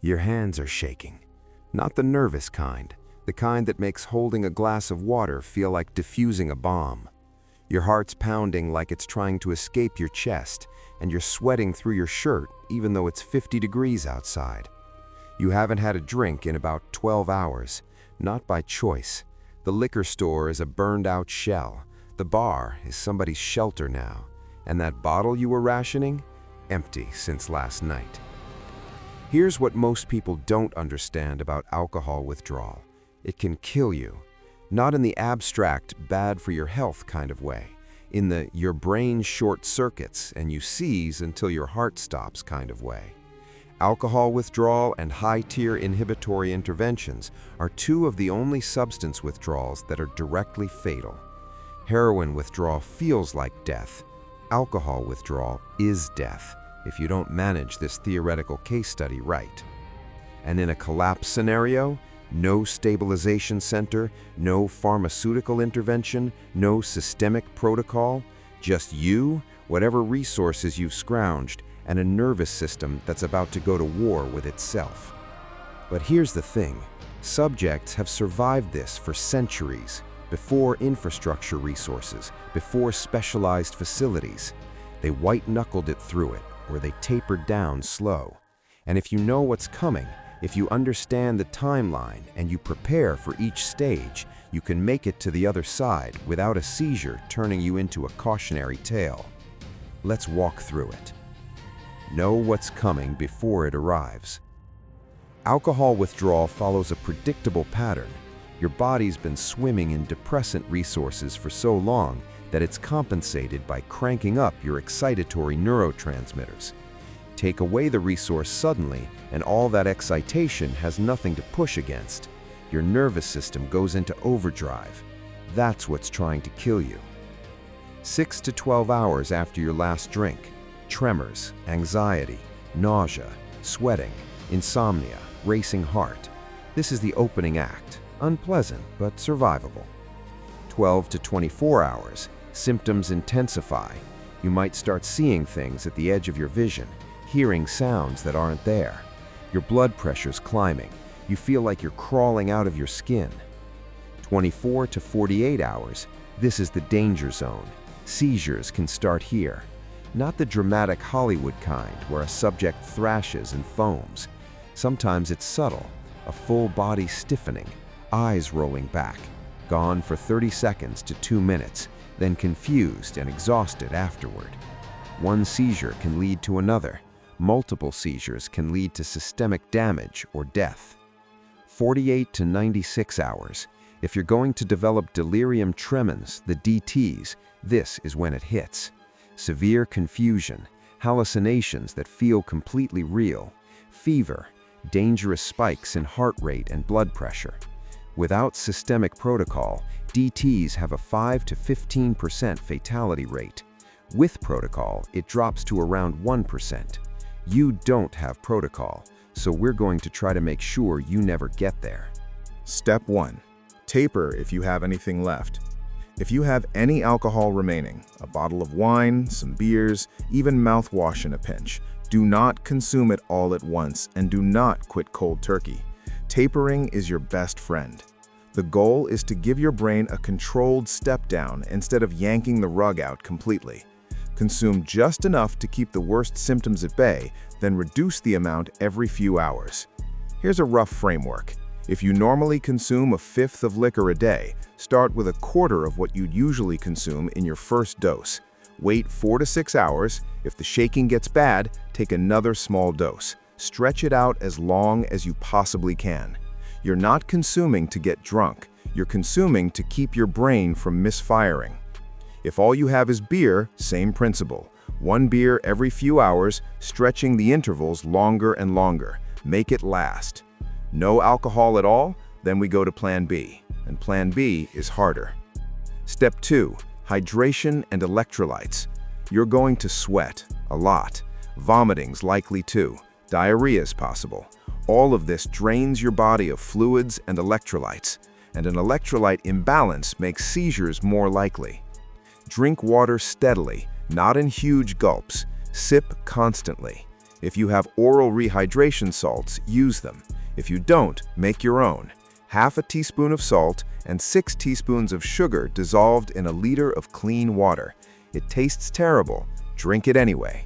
Your hands are shaking. Not the nervous kind, the kind that makes holding a glass of water feel like defusing a bomb. Your heart's pounding like it's trying to escape your chest, and you're sweating through your shirt even though it's 50 degrees outside. You haven't had a drink in about 12 hours, not by choice. The liquor store is a burned-out shell. The bar is somebody's shelter now. And that bottle you were rationing? Empty since last night. Here's what most people don't understand about alcohol withdrawal. It can kill you. Not in the abstract, bad for your health kind of way. In the your brain short circuits and you seize until your heart stops kind of way. Alcohol withdrawal and high-tier inhibitory interventions are two of the only substance withdrawals that are directly fatal. Heroin withdrawal feels like death. Alcohol withdrawal is death if you don't manage this theoretical case study right. And in a collapse scenario, no stabilization center, no pharmaceutical intervention, no systemic protocol, just you, whatever resources you've scrounged, and a nervous system that's about to go to war with itself. But here's the thing, subjects have survived this for centuries, before infrastructure resources, before specialized facilities. They white-knuckled it through it, or they tapered down slow. And if you know what's coming, if you understand the timeline and you prepare for each stage, you can make it to the other side without a seizure turning you into a cautionary tale. Let's walk through it. Know what's coming before it arrives. Alcohol withdrawal follows a predictable pattern. Your body's been swimming in depressant resources for so long that it's compensated by cranking up your excitatory neurotransmitters. Take away the resource suddenly, and all that excitation has nothing to push against. Your nervous system goes into overdrive. That's what's trying to kill you. 6 to 12 hours after your last drink, tremors, anxiety, nausea, sweating, insomnia, racing heart. This is the opening act. Unpleasant, but survivable. 12 to 24 hours, symptoms intensify. You might start seeing things at the edge of your vision, hearing sounds that aren't there. Your blood pressure's climbing. You feel like you're crawling out of your skin. 24 to 48 hours, this is the danger zone. Seizures can start here. Not the dramatic Hollywood kind where a subject thrashes and foams. Sometimes it's subtle, a full body stiffening, eyes rolling back, gone for 30 seconds to 2 minutes, then confused and exhausted afterward. One seizure can lead to another. Multiple seizures can lead to systemic damage or death. 48 to 96 hours. If you're going to develop delirium tremens, the DTs, this is when it hits. Severe confusion, hallucinations that feel completely real, fever, dangerous spikes in heart rate and blood pressure. Without systemic protocol, DTs have a 5 to 15% fatality rate. With protocol, it drops to around 1%. You don't have protocol, so we're going to try to make sure you never get there. Step 1. Taper if you have anything left. If you have any alcohol remaining, a bottle of wine, some beers, even mouthwash in a pinch, do not consume it all at once and do not quit cold turkey. Tapering is your best friend. The goal is to give your brain a controlled step down instead of yanking the rug out completely. Consume just enough to keep the worst symptoms at bay, then reduce the amount every few hours. Here's a rough framework. If you normally consume a fifth of liquor a day, start with a quarter of what you'd usually consume in your first dose. Wait 4 to 6 hours. If the shaking gets bad, take another small dose. Stretch it out as long as you possibly can. You're not consuming to get drunk. You're consuming to keep your brain from misfiring. If all you have is beer, same principle. 1 beer every few hours, stretching the intervals longer and longer. Make it last. No alcohol at all? Then we go to Plan B. And Plan B is harder. Step 2. Hydration and electrolytes. You're going to sweat a lot. Vomiting's likely too. Diarrhea is possible. All of this drains your body of fluids and electrolytes, and an electrolyte imbalance makes seizures more likely. Drink water steadily, not in huge gulps. Sip constantly. If you have oral rehydration salts, use them. If you don't, make your own. Half a teaspoon of salt and 6 teaspoons of sugar dissolved in a liter of clean water. It tastes terrible. Drink it anyway.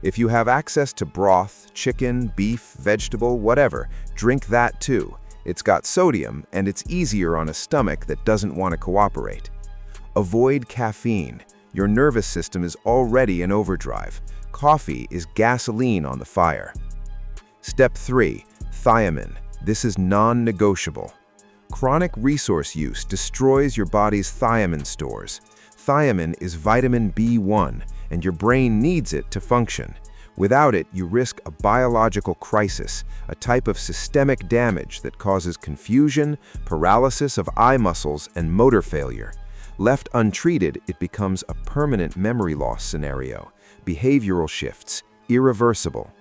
If you have access to broth, chicken, beef, vegetable, whatever, drink that too. It's got sodium and it's easier on a stomach that doesn't want to cooperate. Avoid caffeine. Your nervous system is already in overdrive. Coffee is gasoline on the fire. Step 3. Thiamine. This is non-negotiable. Chronic resource use destroys your body's thiamine stores. Thiamine is vitamin B1, and your brain needs it to function. Without it, you risk a biological crisis, a type of systemic damage that causes confusion, paralysis of eye muscles, and motor failure. Left untreated, it becomes a permanent memory loss scenario. Behavioral shifts, irreversible.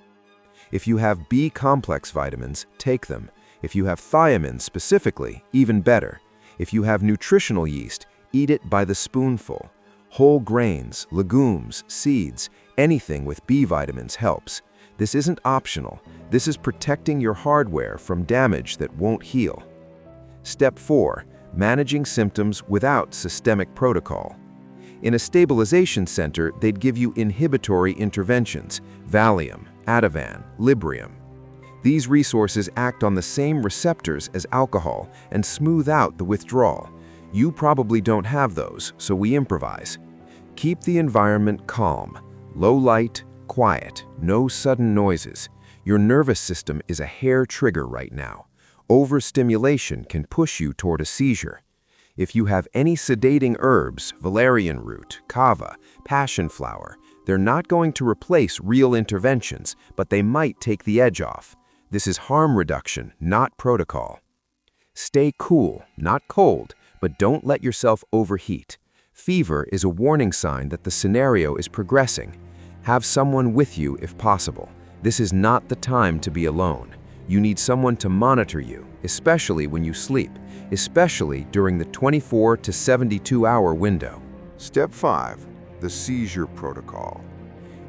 If you have B-complex vitamins, take them. If you have thiamine specifically, even better. If you have nutritional yeast, eat it by the spoonful. Whole grains, legumes, seeds, anything with B vitamins helps. This isn't optional. This is protecting your hardware from damage that won't heal. Step 4. Managing symptoms without systemic protocol. In a stabilization center, they'd give you inhibitory interventions, Valium, Ativan, Librium. These resources act on the same receptors as alcohol and smooth out the withdrawal. You probably don't have those, so we improvise. Keep the environment calm, low light, quiet, no sudden noises. Your nervous system is a hair trigger right now. Overstimulation can push you toward a seizure. If you have any sedating herbs, valerian root, kava, passion flower, they're not going to replace real interventions, but they might take the edge off. This is harm reduction, not protocol. Stay cool, not cold, but don't let yourself overheat. Fever is a warning sign that the scenario is progressing. Have someone with you if possible. This is not the time to be alone. You need someone to monitor you, especially when you sleep, especially during the 24 to 72-hour window. Step 5. The seizure protocol.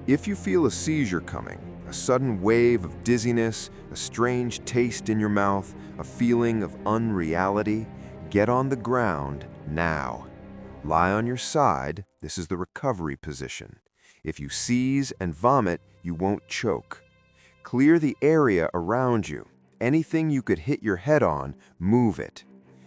If you feel a seizure coming, a sudden wave of dizziness, a strange taste in your mouth, a feeling of unreality, get on the ground now. Lie on your side. This is the recovery position. If you seize and vomit, you won't choke. Clear the area around you. Anything you could hit your head on, move it.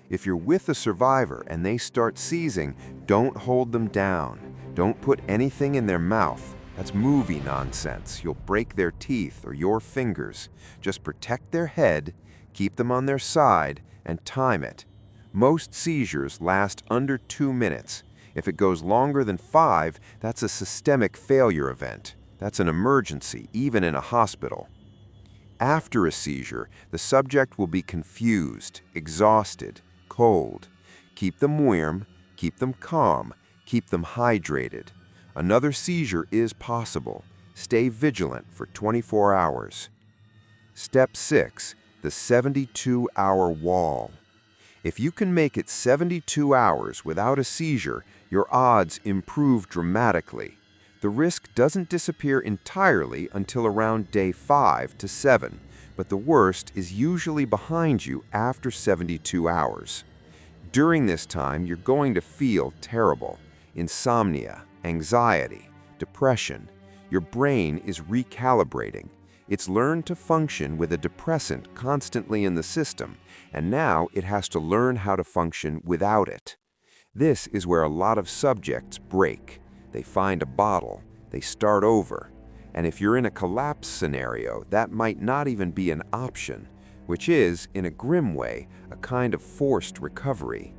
If you're with a survivor and they start seizing, don't hold them down. Don't put anything in their mouth. That's movie nonsense. You'll break their teeth or your fingers. Just protect their head, keep them on their side, and time it. Most seizures last under 2 minutes. If it goes longer than 5, that's a systemic failure event. That's an emergency, even in a hospital. After a seizure, the subject will be confused, exhausted, cold. Keep them warm, keep them calm, keep them hydrated. Another seizure is possible. Stay vigilant for 24 hours. Step 6. The 72-hour wall. If you can make it 72 hours without a seizure, your odds improve dramatically. The risk doesn't disappear entirely until around day 5 to 7, but the worst is usually behind you after 72 hours. During this time, you're going to feel terrible. Insomnia, anxiety, depression. Your brain is recalibrating. It's learned to function with a depressant constantly in the system, and now it has to learn how to function without it. This is where a lot of subjects break. They find a bottle, they start over. And if you're in a collapse scenario, that might not even be an option, which is, in a grim way, a kind of forced recovery.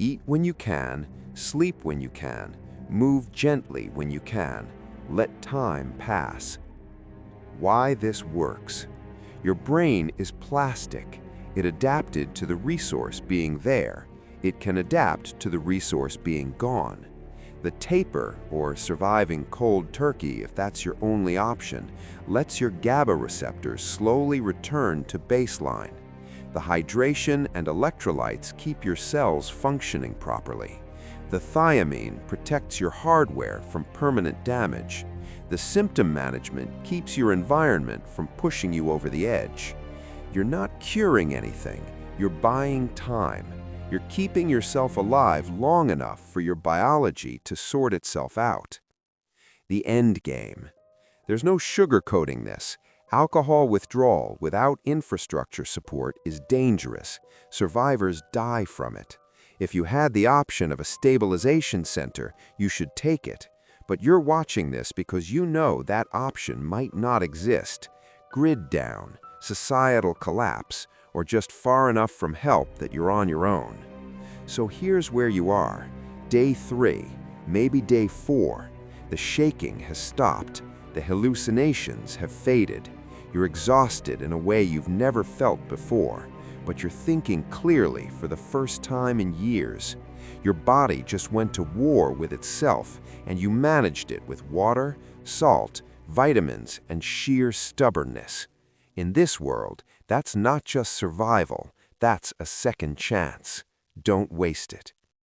Eat when you can, sleep when you can, move gently when you can. Let time pass. Why this works. Your brain is plastic. It adapted to the resource being there. It can adapt to the resource being gone. The taper, or surviving cold turkey if that's your only option, lets your GABA receptors slowly return to baseline. The hydration and electrolytes keep your cells functioning properly. The thiamine protects your hardware from permanent damage. The symptom management keeps your environment from pushing you over the edge. You're not curing anything, you're buying time. You're keeping yourself alive long enough for your biology to sort itself out. The end game. There's no sugarcoating this. Alcohol withdrawal without infrastructure support is dangerous. Survivors die from it. If you had the option of a stabilization center, you should take it. But you're watching this because you know that option might not exist. Grid down, societal collapse, or just far enough from help that you're on your own. So here's where you are. Day 3, maybe day 4. The shaking has stopped. The hallucinations have faded. You're exhausted in a way you've never felt before, but you're thinking clearly for the first time in years. Your body just went to war with itself, and you managed it with water, salt, vitamins, and sheer stubbornness. In this world, that's not just survival, that's a second chance. Don't waste it.